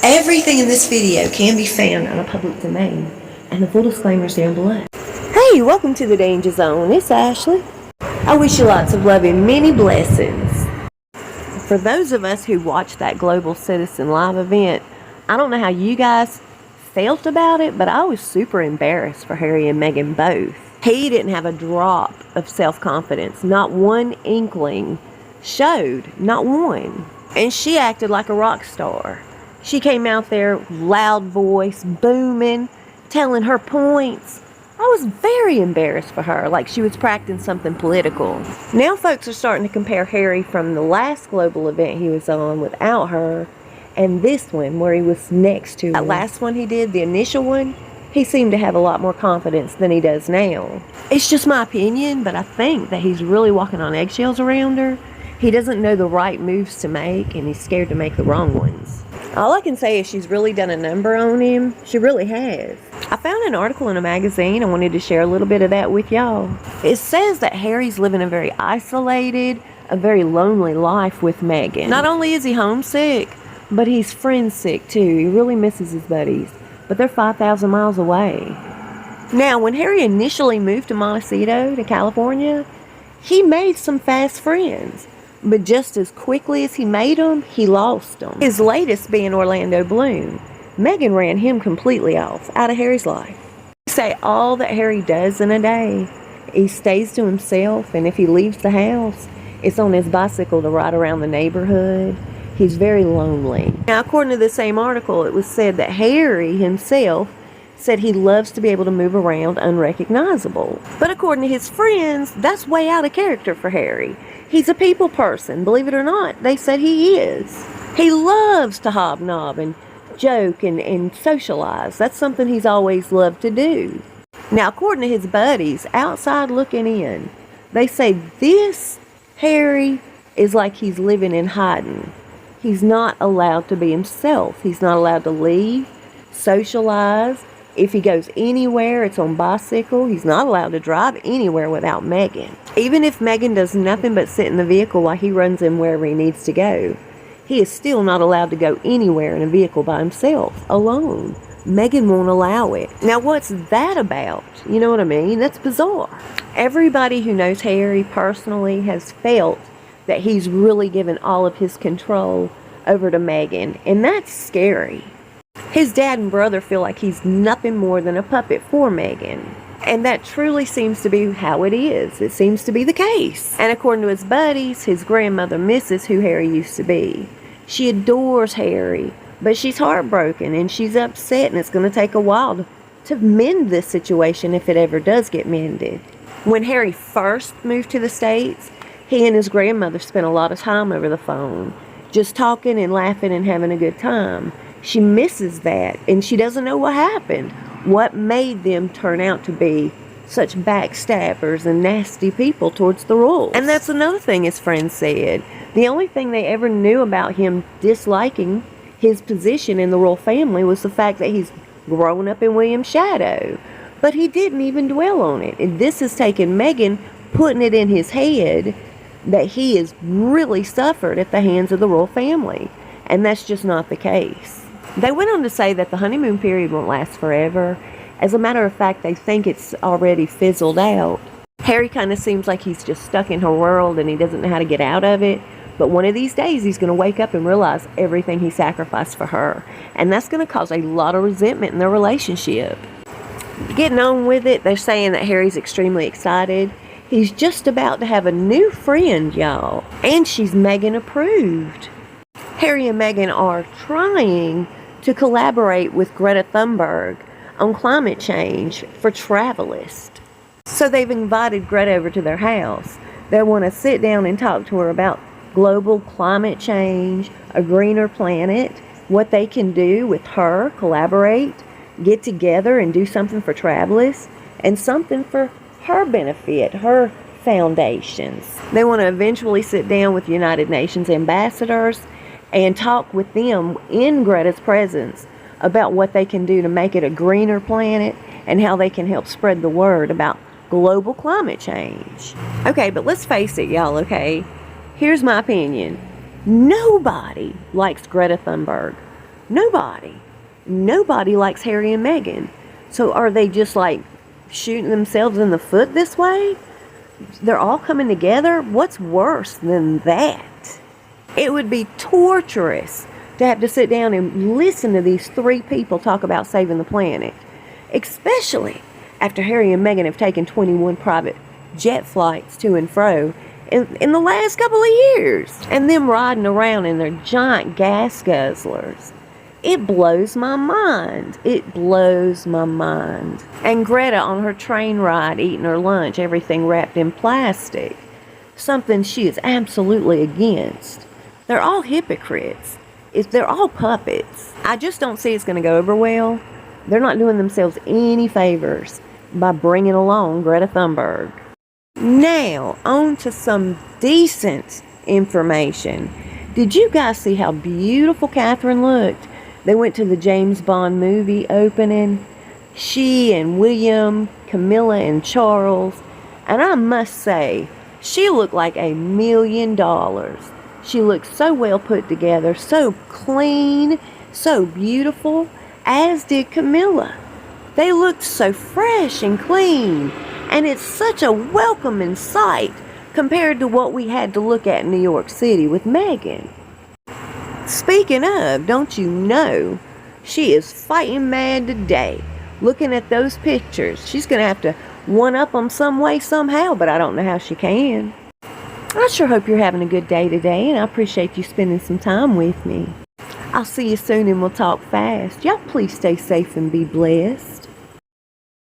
Everything in this video can be found on a public domain, and the full disclaimer's down below. Hey, welcome to the Danger Zone. It's Ashley. I wish you lots of love and many blessings. For those of us who watched that Global Citizen live event, I don't know how you guys felt about it, but I was super embarrassed for Harry and Meghan both. He didn't have a drop of self-confidence. Not one inkling showed. Not one. And she acted like a rock star. She came out there, loud voice, booming, telling her points. I was very embarrassed for her, like she was practicing something political. Now folks are starting to compare Harry from the last global event he was on without her and this one where he was next to her. That last one he did, the initial one, he seemed to have a lot more confidence than he does now. It's just my opinion, but I think that he's really walking on eggshells around her. He doesn't know the right moves to make, and he's scared to make the wrong ones. All I can say is she's really done a number on him. She really has. I found an article in a magazine. I wanted to share a little bit of that with y'all. It says that Harry's living a very isolated, a very lonely life with Meghan. Not only is he homesick, but he's friend sick too. He really misses his buddies. But they're 5,000 miles away. Now, when Harry initially moved to Montecito, to California, he made some fast friends. But just as quickly as he made them, he lost them. His latest being Orlando Bloom. Meghan ran him completely off, out of Harry's life. They say all that Harry does in a day, he stays to himself, and if he leaves the house, it's on his bicycle to ride around the neighborhood. He's very lonely. Now, according to the same article, it was said that Harry himself said he loves to be able to move around unrecognizable. But according to his friends, that's way out of character for Harry. He's a people person. Believe it or not, they said he is. He loves to hobnob and joke and socialize. That's something he's always loved to do. Now, according to his buddies, outside looking in, they say this Harry is like he's living in hiding. He's not allowed to be himself. He's not allowed to leave, socialize. If he goes anywhere, it's on bicycle. He's not allowed to drive anywhere without Meghan. Even if Meghan does nothing but sit in the vehicle while he runs in wherever he needs to go, he is still not allowed to go anywhere in a vehicle by himself, alone. Meghan won't allow it. Now, what's that about? You know what I mean? That's bizarre. Everybody who knows Harry personally has felt that he's really given all of his control over to Meghan, and that's scary. His dad and brother feel like he's nothing more than a puppet for Meghan. And that truly seems to be how it is. It seems to be the case. And according to his buddies, his grandmother misses who Harry used to be. She adores Harry, but she's heartbroken and she's upset, and it's going to take a while to mend this situation if it ever does get mended. When Harry first moved to the States, he and his grandmother spent a lot of time over the phone, just talking and laughing and having a good time. She misses that, and she doesn't know what happened. What made them turn out to be such backstabbers and nasty people towards the royals? And that's another thing his friends said. The only thing they ever knew about him disliking his position in the royal family was the fact that he's grown up in William's shadow. But he didn't even dwell on it. And this has taken Meghan putting it in his head that he has really suffered at the hands of the royal family. And that's just not the case. They went on to say that the honeymoon period won't last forever. As a matter of fact, they think it's already fizzled out. Harry kind of seems like he's just stuck in her world and he doesn't know how to get out of it. But one of these days, he's going to wake up and realize everything he sacrificed for her. And that's going to cause a lot of resentment in their relationship. Getting on with it, they're saying that Harry's extremely excited. He's just about to have a new friend, y'all. And she's Meghan approved. Harry and Meghan are trying to collaborate with Greta Thunberg on climate change for Travelist. So they've invited Greta over to their house. They want to sit down and talk to her about global climate change, a greener planet, what they can do with her, collaborate, get together and do something for Travelist, and something for her benefit, her foundations. They want to eventually sit down with United Nations ambassadors and talk with them in Greta's presence about what they can do to make it a greener planet and how they can help spread the word about global climate change. Okay, but let's face it, y'all, okay? Here's my opinion. Nobody likes Greta Thunberg. Nobody. Nobody likes Harry and Meghan. So are they just like shooting themselves in the foot this way? They're all coming together? What's worse than that? It would be torturous to have to sit down and listen to these three people talk about saving the planet. Especially after Harry and Meghan have taken 21 private jet flights to and fro in the last couple of years. And them riding around in their giant gas guzzlers. It blows my mind. It blows my mind. And Greta on her train ride eating her lunch, everything wrapped in plastic. Something she is absolutely against. They're all hypocrites. They're all puppets. I just don't see it's going to go over well. They're not doing themselves any favors by bringing along Greta Thunberg. Now, on to some decent information. Did you guys see how beautiful Catherine looked? They went to the James Bond movie opening. She and William, Camilla and Charles. And I must say, she looked like $1 million. She looked so well put together, so clean, so beautiful, as did Camilla. They looked so fresh and clean. And it's such a welcoming sight compared to what we had to look at in New York City with Meghan. Speaking of, don't you know, she is fighting mad today. Looking at those pictures. She's going to have to one-up them some way, somehow, but I don't know how she can. I sure hope you're having a good day today, and I appreciate you spending some time with me. I'll see you soon, and we'll talk fast. Y'all please stay safe and be blessed.